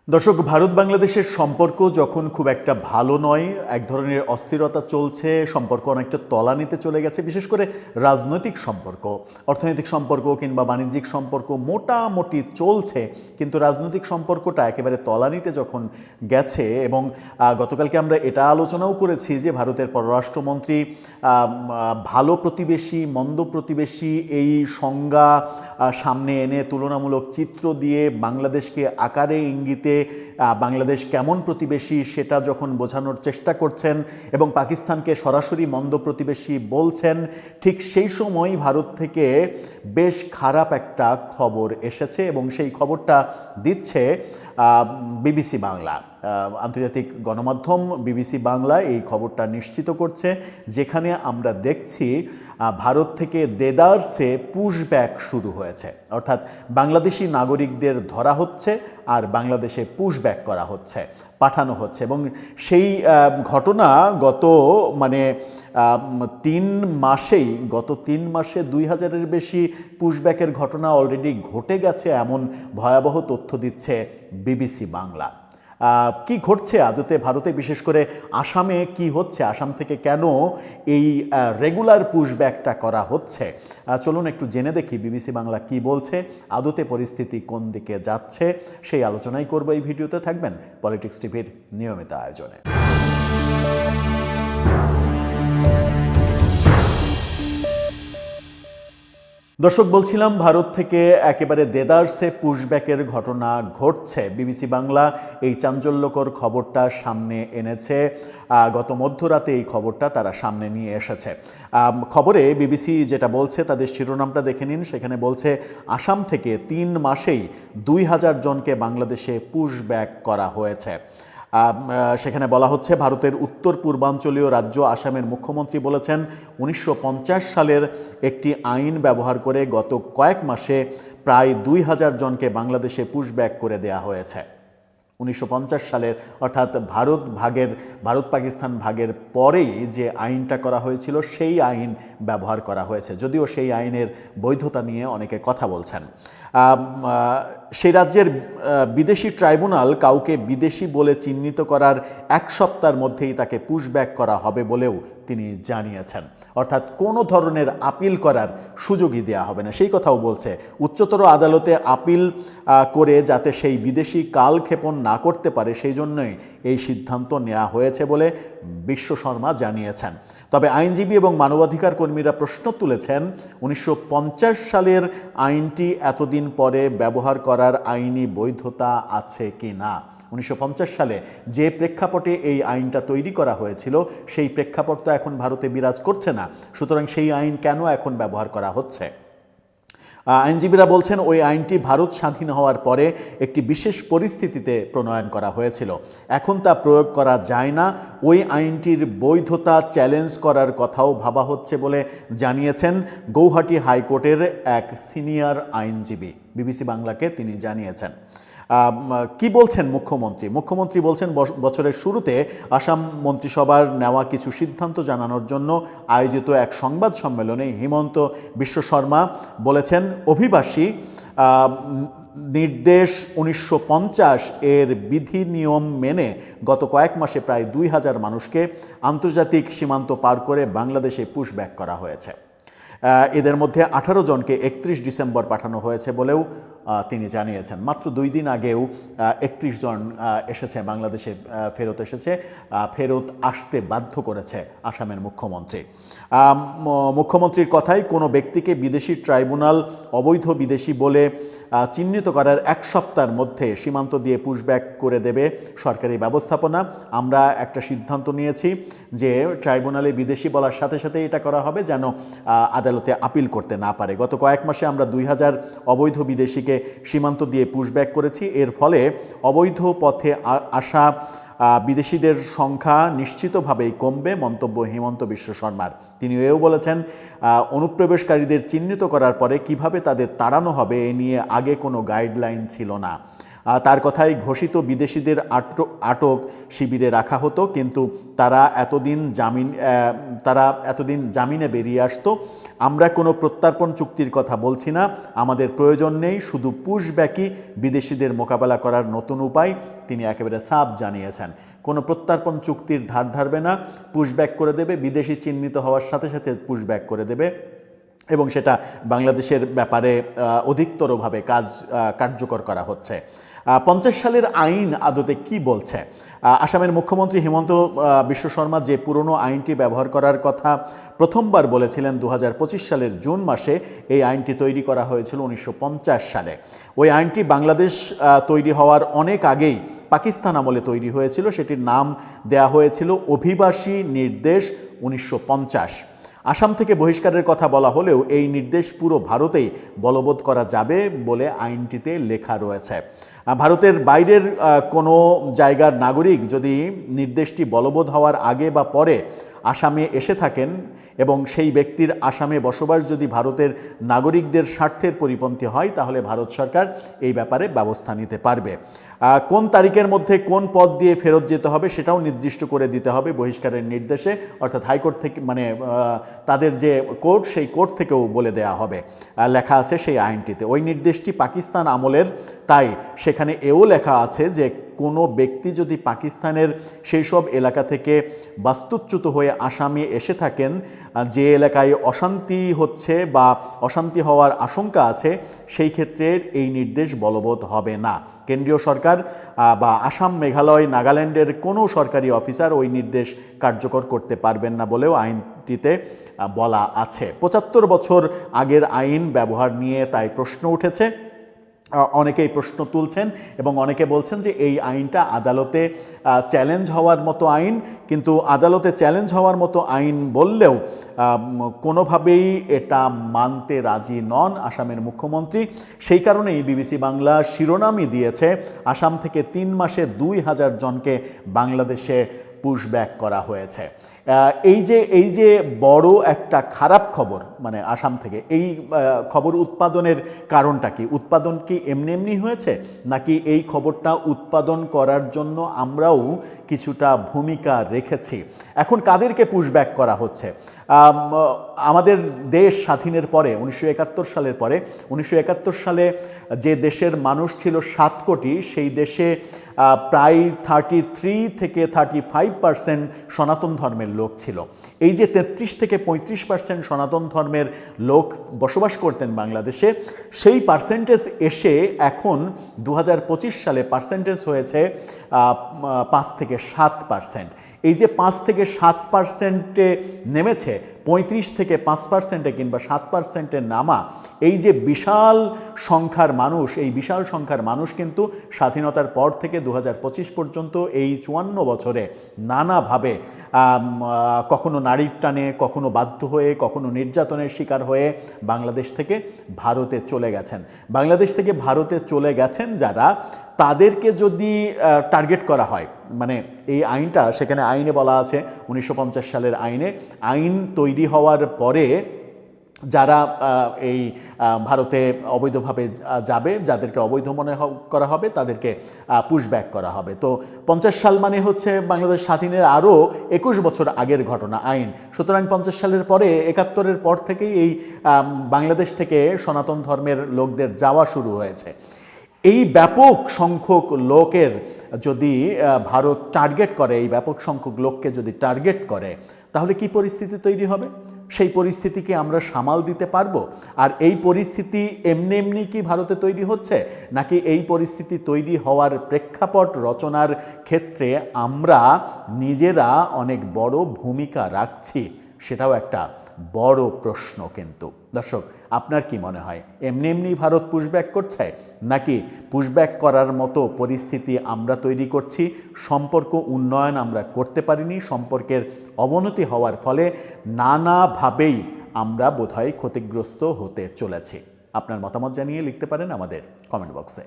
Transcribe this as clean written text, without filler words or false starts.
দর্শক, ভারত বাংলাদেশের সম্পর্ক যখন খুব একটা ভালো নয়, এক ধরনের অস্থিরতা চলছে, সম্পর্ক অনেকটা তলানিতে চলে গেছে, বিশেষ করে রাজনৈতিক সম্পর্ক, অর্থনৈতিক সম্পর্ক কিংবা বাণিজ্যিক সম্পর্ক মোটামুটি চলছে, কিন্তু রাজনৈতিক সম্পর্কটা একেবারে তলানিতে যখন গেছে এবং গতকালকে আমরা এটা আলোচনাও করেছি যে ভারতের পররাষ্ট্রমন্ত্রী ভালো প্রতিবেশী মন্দ প্রতিবেশী এই সংজ্ঞা সামনে এনে তুলনামূলক চিত্র দিয়ে বাংলাদেশকে আকারে ইঙ্গিতে বাংলাদেশ কেমন প্রতিবেশী সেটা যখন বোঝানোর চেষ্টা করছেন এবং পাকিস্তানকে সরাসরি মন্দ প্রতিবেশী বলছেন, ঠিক সেই সময় ভারত থেকে বেশ খারাপ একটা খবর এসেছে এবং সেই খবরটা দিচ্ছে বিবিসি বাংলা। আন্তর্জাতিক গণমাধ্যম বিবিসি বাংলা এই খবরটা নিশ্চিত করছে, যেখানে আমরা দেখছি ভারত থেকে দেদারসে পুশব্যাক শুরু হয়েছে, অর্থাৎ বাংলাদেশি নাগরিকদের ধরা হচ্ছে আর বাংলাদেশে পুশব্যাক করা হচ্ছে, পাঠানো হচ্ছে। এবং সেই ঘটনা গত 3 মাসে 2000-এর বেশি পুশব্যাকের ঘটনা অলরেডি ঘটে গেছে, এমন ভয়াবহ তথ্য দিচ্ছে বিবিসি বাংলা। কি ঘটছে আদতে ভারতে, বিশেষ করে আসামে কি হচ্ছে, আসাম থেকে কেন এই রেগুলার পুশব্যাকটা করা হচ্ছে, চলুন একটু জেনে দেখি বিবিসি বাংলা কি বলছে, আদতে পরিস্থিতি কোন দিকে যাচ্ছে, সেই আলোচনাই করব এই ভিডিওতে। থাকবেন পলিটিক্স টিভির নিয়মিত আয়োজনে। দর্শক, বলছিলাম ভারত থেকে একেবারে দেদারসে পুশব্যাকের ঘটনা ঘটছে। বিবিসি বাংলা এই চাঞ্চল্যকর খবরটা সামনে এনেছে, গত মধ্যরাতে এই খবরটা তারা সামনে নিয়ে এসেছে। খবরে বিবিসি যেটা বলছে, তাদের শিরোনামটা দেখে নিন, সেখানে বলছে আসাম থেকে 3 মাসেই 2000 জনকে বাংলাদেশে পুশব্যাক করা হয়েছে। সেখানে বলা হচ্ছে, ভারতের উত্তর পূর্বাঞ্চলীয় রাজ্য আসামের মুখ্যমন্ত্রী বলেছেন 1950 সালের একটি আইন ব্যবহার করে গত কয়েক মাসে প্রায় 2000 জনকে বাংলাদেশে পুশব্যাক করে দেয়া হয়েছে। 1950 সালের, অর্থাৎ ভারত পাকিস্তান ভাগের পরেই যে আইনটা করা হয়েছিল সেই আইন ব্যবহার করা হয়েছে, যদিও সেই আইনের বৈধতা নিয়ে অনেকে কথা বলছেন। সেই রাজ্যের বিদেশি ট্রাইব্যুনাল কাউকে বিদেশি বলে চিহ্নিত করার 1 সপ্তাহের মধ্যেই তাকে পুশব্যাক করা হবে বলেও তিনি জানিয়েছেন, অর্থাৎ কোনো ধরনের আপিল করার সুযোগই দেওয়া হবে না, সেই কথাও বলছে। উচ্চতর আদালতে আপিল করে যাতে সেই বিদেশি কালক্ষেপণ না করতে পারে, সেই জন্যই এই সিদ্ধান্ত নেওয়া হয়েছে বলে বিশ্ব শর্মা জানিয়েছেন। তবে আইনজীবী এবং মানবাধিকার কর্মীরা প্রশ্ন তুলেছেন, 1950 সালের আইনটি এতদিন পরে ব্যবহার করার আইনি বৈধতা আছে কি না। 1950 সালে যে প্রেক্ষাপটে এই আইনটা তৈরি করা হয়েছিল সেই প্রেক্ষাপট তো এখন ভারতে বিরাজ করছে না, সুতরাং সেই আইন কেন এখন ব্যবহার করা হচ্ছে? আইনজীবীরা বলছেন, ওই আইনটি ভারত স্বাধীন হওয়ার পরে একটি বিশেষ পরিস্থিতিতে প্রণয়ন করা হয়েছিল, এখন তা প্রয়োগ করা যায় না। ওই আইনটির বৈধতা চ্যালেঞ্জ করার কথাও ভাবা হচ্ছে বলে জানিয়েছেন গৌহাটি হাইকোর্টের এক সিনিয়র আইনজীবী, বিবিসি বাংলাকে তিনি জানিয়েছেন। কি বলছেন মুখ্যমন্ত্রী বলছেন, বছরের শুরুতে আসাম মন্ত্রিসভার নেওয়া কিছু সিদ্ধান্ত জানানোর জন্য আয়োজিত এক সংবাদ সম্মেলনে হিমন্ত বিশ্ব শর্মা বলেছেন, অভিবাসী নির্দেশ 1950 এর বিধি নিয়ম মেনে গত কয়েক মাসে প্রায় 2000 মানুষকে আন্তর্জাতিক সীমান্ত পার করে বাংলাদেশে পুশব্যাক করা হয়েছে। এদের মধ্যে 18 জনকে 31 ডিসেম্বর পাঠানো হয়েছে বলেও তিনি জানিয়েছেন। মাত্র 2 দিন আগেও 31 জন এসেছে, বাংলাদেশে ফেরত আসতে বাধ্য করেছে আসামের মুখ্যমন্ত্রী। মুখ্যমন্ত্রীর কথাই, কোনো ব্যক্তিকে বিদেশি ট্রাইব্যুনাল অবৈধ বিদেশি বলে চিহ্নিত করার 1 সপ্তাহের মধ্যে সীমান্ত দিয়ে পুশব্যাক করে দেবে সরকারি ব্যবস্থাপনা। আমরা একটা সিদ্ধান্ত নিয়েছি যে ট্রাইব্যুনালে বিদেশি বলার সাথে সাথে এটা করা হবে যেন আদালতে আপিল করতে না পারে। গত কয়েক মাসে আমরা 2000 অবৈধ বিদেশিকে সীমান্ত দিয়ে পুশব্যাক করেছি, এর ফলে অবৈধ পথে আসা বিদেশিদের সংখ্যা নিশ্চিতভাবেই কমবে, মন্তব্য হিমন্ত বিশ্ব শর্মার। তিনি এও বলেছেন, অনুপ্রবেশকারীদের চিহ্নিত করার পরে কিভাবে তাদের তাড়ানো হবে এ নিয়ে আগে কোনো গাইডলাইন ছিল না। তার কথায় ঘোষিত বিদেশিদের আটক শিবিরে রাখা হতো, কিন্তু তারা এতদিন জামিনে বেরিয়ে আসতো। আমরা কোনো প্রত্যর্পণ চুক্তির কথা বলছি না, আমাদের প্রয়োজন নেই, শুধু পুশব্যাকই বিদেশিদের মোকাবেলা করার নতুন উপায়, তিনি একেবারে সাফ জানিয়েছেন। কোনো প্রত্যর্পণ চুক্তির ধার ধারবে না, পুশব্যাক করে দেবে, বিদেশি চিহ্নিত হওয়ার সাথে সাথে পুশব্যাক করে দেবে, এবং সেটা বাংলাদেশের ব্যাপারে অধিকতরভাবে কার্যকর করা হচ্ছে। 50 সালের আইন আদতে কি বলছে? আসামের মুখ্যমন্ত্রী হিমন্ত বিশ্ব শর্মা যে পুরনো আইনটি ব্যবহার করার কথা প্রথমবার বলেছিলেন 2025 সালের জুন মাসে, এই আইনটি তৈরি করা হয়েছিল 1950 সালে। ওই আইনটি বাংলাদেশ তৈরি হওয়ার অনেক আগেই পাকিস্তান আমলে তৈরি হয়েছিল। সেটির নাম দেয়া হয়েছিল অভিবাসী নির্দেশ 1950। আসাম থেকে বহিষ্কারের কথা বলা হলেও এই নির্দেশ পুরো ভারতেই বলবৎ করা যাবে বলে আইনটিতে লেখা রয়েছে। ভারতের বাইরের কোনো জায়গার নাগরিক যদি নির্দেশটি বলবৎ হওয়ার আগে বা পরে আসামে এসে থাকেন এবং সেই ব্যক্তির আসামে বসবাস যদি ভারতের নাগরিকদের স্বার্থের পরিপন্থী হয়, তাহলে ভারত সরকার এই ব্যাপারে ব্যবস্থা নিতে পারবে। কোন তারিখের মধ্যে কোন পথ দিয়ে ফেরত যেতে হবে সেটাও নির্দিষ্ট করে দিতে হবে বহিষ্কারের নির্দেশে, অর্থাৎ হাইকোর্ট থেকে, মানে তাদের যে কোর্ট, সেই কোর্ট থেকেও বলে দেয়া হবে, লেখা আছে সেই আইনটিতে। ওই নির্দেশটি পাকিস্তান আমলের, তাই সেখানে এও লেখা আছে যে কোনো ব্যক্তি যদি পাকিস্তানের সেই সব এলাকা থেকে বাস্তুচ্যুত হয়ে আসামে এসে থাকেন, যে এলাকায় অশান্তি হচ্ছে বা অশান্তি হওয়ার আশঙ্কা আছে, সেই ক্ষেত্রে এই নির্দেশ বলবৎ হবে না। কেন্দ্রীয় সরকার বা আসাম, মেঘালয়, নাগাল্যান্ডের কোনো সরকারি অফিসার ওই নির্দেশ কার্যকর করতে পারবেন না বলেও আইনটিতে বলা আছে। 75 বছর আগের আইন ব্যবহার নিয়ে তাই প্রশ্ন উঠেছে, অনেকেই প্রশ্ন তুলছেন এবং অনেকে বলছেন যে এই আইনটা আদালতে চ্যালেঞ্জ হওয়ার মতো আইন, কিন্তু আদালতে চ্যালেঞ্জ হওয়ার মতো আইন বললেও কোনোভাবেই এটা মানতে রাজি নন আসামের মুখ্যমন্ত্রী। সেই কারণেই বিবিসি বাংলা শিরোনামই দিয়েছে, আসাম থেকে 3 মাসে 2000 জনকে বাংলাদেশে পুশব্যাক করা হয়েছে। এই যে বড় একটা খারাপ খবর, মানে আসাম থেকে এই খবর উৎপাদনের কারণটা কি? উৎপাদন কি এমনি এমনি হয়েছে, নাকি এই খবরটা উৎপাদন করার জন্য আমরাও কিছুটা ভূমিকা রেখেছি? এখন কাদেরকে পুশব্যাক করা হচ্ছে? আমাদের দেশ স্বাধীনের পরে 1971 সালের পরে, 1971 সালে যে দেশের মানুষ ছিল 7 কোটি, সেই দেশে প্রায় 33 থেকে 35% সনাতন ধর্মের লোক ছিল। এই যে 33 থেকে 35% সনাতন ধর্মের লোক বসবাস করতেন বাংলাদেশে, সেই পার্সেন্টেজ এসে এখন 2025 সালে পার্সেন্টেজ হয়েছে 5 থেকে 7%। এই যে 5 থেকে 7%-এ নেমেছে, 35 থেকে 5%-এ কিংবা 7%-এ নামা এই যে বিশাল সংখ্যার মানুষ, এই বিশাল সংখ্যার মানুষ কিন্তু স্বাধীনতার পর থেকে 2025 পর্যন্ত এই 54 বছরে নানাভাবে কখনো নারীর টানে, কখনো বাধ্য হয়ে, কখনো নির্যাতনের শিকার হয়ে বাংলাদেশ থেকে ভারতে চলে গেছেন। বাংলাদেশ থেকে ভারতে চলে গেছেন যারা, তাদেরকে যদি টার্গেট করা হয়, মানে এই আইনটা, সেখানে আইনে বলা আছে 1950 সালের আইন তৈরি হওয়ার পরে যারা এই ভারতে অবৈধভাবে যাবে, যাদেরকে অবৈধ মনে করা হবে, তাদেরকে পুশব্যাক করা হবে। তো 50 সাল মানে হচ্ছে বাংলাদেশ স্বাধীনের আরও 21 বছর আগের ঘটনা আইন। সুতরাং 50 সালের পরে, 71-এর পর থেকেই এই বাংলাদেশ থেকে সনাতন ধর্মের লোকদের যাওয়া শুরু হয়েছে। এই ব্যাপক সংখ্যক লোকের যদি ভারত টার্গেট করে, এই ব্যাপক সংখ্যক লোককে যদি টার্গেট করে, তাহলে কি পরিস্থিতি তৈরি হবে? সেই পরিস্থিতিকে আমরা সামাল দিতে পারবো? আর এই পরিস্থিতি এমনি এমনি কি ভারতে তৈরি হচ্ছে, নাকি এই পরিস্থিতি তৈরি হওয়ার প্রেক্ষাপট রচনার ক্ষেত্রে আমরা নিজেরা অনেক বড় ভূমিকা রাখছি? সেটাও একটা বড় প্রশ্ন। কিন্তু দর্শক, আপনার কি মনে হয়, এমনি এমনি ভারত পুশব্যাক করছে, নাকি পুশব্যাক করার মতো পরিস্থিতি আমরা তৈরি করছি? সম্পর্ক উন্নয়ন আমরা করতে পারিনি, সম্পর্কের অবনতি হওয়ার ফলে নানাভাবেই আমরা বোধহয় ক্ষতিগ্রস্ত হতে চলেছি। আপনার মতামত জানিয়ে লিখতে পারেন আমাদের কমেন্ট বক্সে।